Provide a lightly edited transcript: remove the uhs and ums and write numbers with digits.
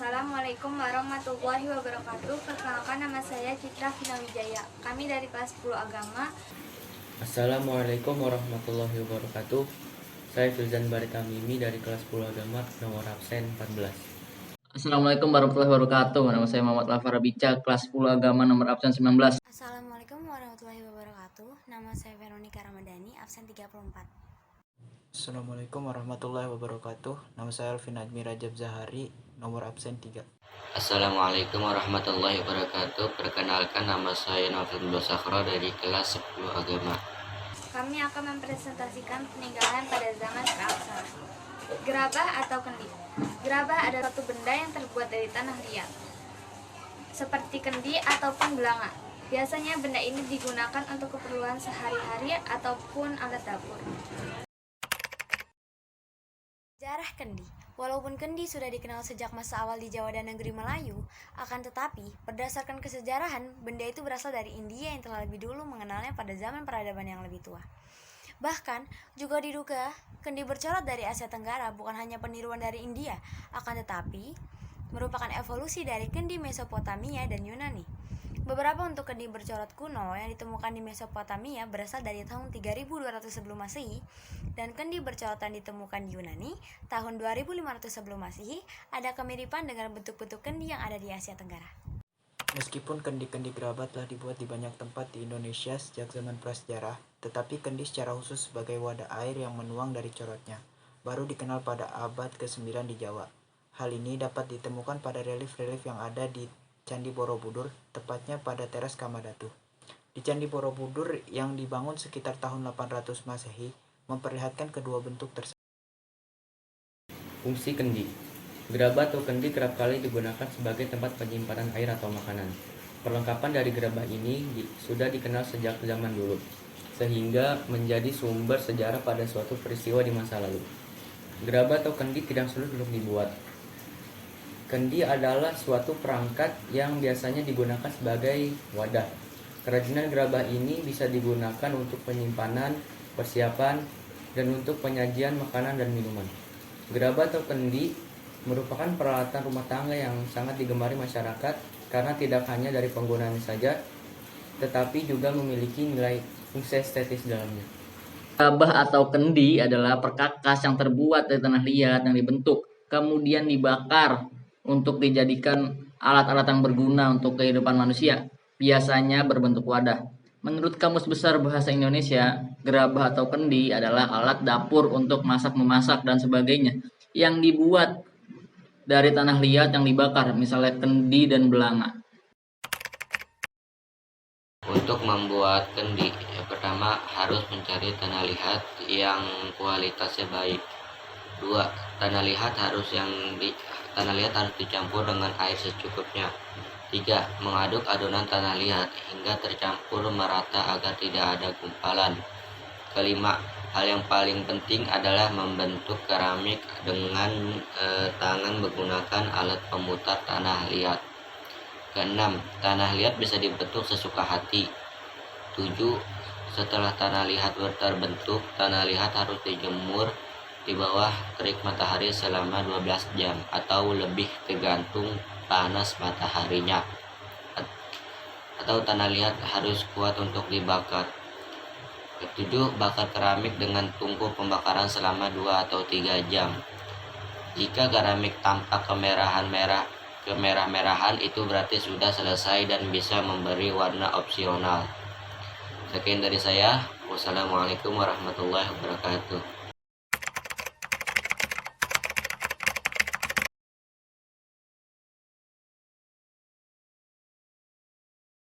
Assalamualaikum warahmatullahi wabarakatuh. Perkenalkan, nama saya Citra Vina Wijaya. Kami dari kelas 10 Agama. Assalamualaikum warahmatullahi wabarakatuh. Saya Filzan Barita Mimi dari kelas 10 Agama, nomor absen 14. Assalamualaikum warahmatullahi wabarakatuh. Nama saya Muhammad Lafar Bica, kelas 10 Agama, nomor absen 19. Assalamualaikum warahmatullahi wabarakatuh. Nama saya Veronica Ramadhani, absen 34. Assalamualaikum warahmatullahi wabarakatuh. Nama saya Alvin Admi Rajab Zahari, nomor absen 3. Assalamualaikum warahmatullahi wabarakatuh. Perkenalkan, nama saya Naufal Sakra dari kelas 10 Agama. Kami akan mempresentasikan peninggalan pada zaman Keabsahan. Gerabah atau kendi. Gerabah adalah suatu benda yang terbuat dari tanah liat, seperti kendi ataupun belanga. Biasanya benda ini digunakan untuk keperluan sehari-hari ataupun alat dapur. Sejarah kendi. Walaupun kendi sudah dikenal sejak masa awal di Jawa dan negeri Melayu, akan tetapi berdasarkan kesejarahan, benda itu berasal dari India yang telah lebih dulu mengenalnya pada zaman peradaban yang lebih tua. Bahkan juga diduga kendi bercorak dari Asia Tenggara bukan hanya peniruan dari India, akan tetapi merupakan evolusi dari kendi Mesopotamia dan Yunani. Beberapa untuk kendi bercorak kuno yang ditemukan di Mesopotamia berasal dari tahun 3200 sebelum Masehi, dan kendi bercorotan ditemukan di Yunani tahun 2500 sebelum Masehi. Ada kemiripan dengan bentuk-bentuk kendi yang ada di Asia Tenggara. Meskipun kendi-kendi gerabah telah dibuat di banyak tempat di Indonesia sejak zaman prasejarah, tetapi kendi secara khusus sebagai wadah air yang menuang dari corotnya baru dikenal pada abad ke-9 di Jawa. Hal ini dapat ditemukan pada relief-relief yang ada di Candi Borobudur, tepatnya pada teras Kamadatu. Di Candi Borobudur yang dibangun sekitar tahun 800 Masehi memperlihatkan kedua bentuk tersebut. Fungsi kendi. Gerabah atau kendi kerap kali digunakan sebagai tempat penyimpanan air atau makanan. Perlengkapan dari gerabah ini sudah dikenal sejak zaman dulu, sehingga menjadi sumber sejarah pada suatu peristiwa di masa lalu. Gerabah atau kendi tidak sulit untuk dibuat. Kendi adalah suatu perangkat yang biasanya digunakan sebagai wadah. Kerajinan gerabah ini bisa digunakan untuk penyimpanan, persiapan, dan untuk penyajian makanan dan minuman. Gerabah atau kendi merupakan peralatan rumah tangga yang sangat digemari masyarakat karena tidak hanya dari penggunaannya saja, tetapi juga memiliki nilai fungsi estetis dalamnya. Gerabah atau kendi adalah perkakas yang terbuat dari tanah liat yang dibentuk, kemudian dibakar untuk dijadikan alat-alat yang berguna untuk kehidupan manusia, biasanya berbentuk wadah. Menurut Kamus Besar Bahasa Indonesia, gerabah atau kendi adalah alat dapur untuk masak-memasak dan sebagainya yang dibuat dari tanah liat yang dibakar, misalnya kendi dan belanga. Untuk membuat kendi, yang pertama harus mencari tanah liat yang kualitasnya baik. 2. Tanah liat harus dicampur dengan air secukupnya. 3. Mengaduk adonan tanah liat hingga tercampur merata agar tidak ada gumpalan. Kelima, hal yang paling penting adalah membentuk keramik dengan tangan menggunakan alat pemutar tanah liat. Keenam, tanah liat bisa dibentuk sesuka hati. 7. Setelah tanah liat terbentuk, tanah liat harus dijemur di bawah terik matahari selama 12 jam atau lebih tergantung panas mataharinya. Atau tanah liat harus kuat untuk dibakar. Ketujuh, bakar keramik dengan tungku pembakaran selama 2 atau 3 jam. Jika keramik tampak kemerah-merahan, itu berarti sudah selesai dan bisa memberi warna opsional. Sekian dari saya. Wassalamualaikum warahmatullahi wabarakatuh.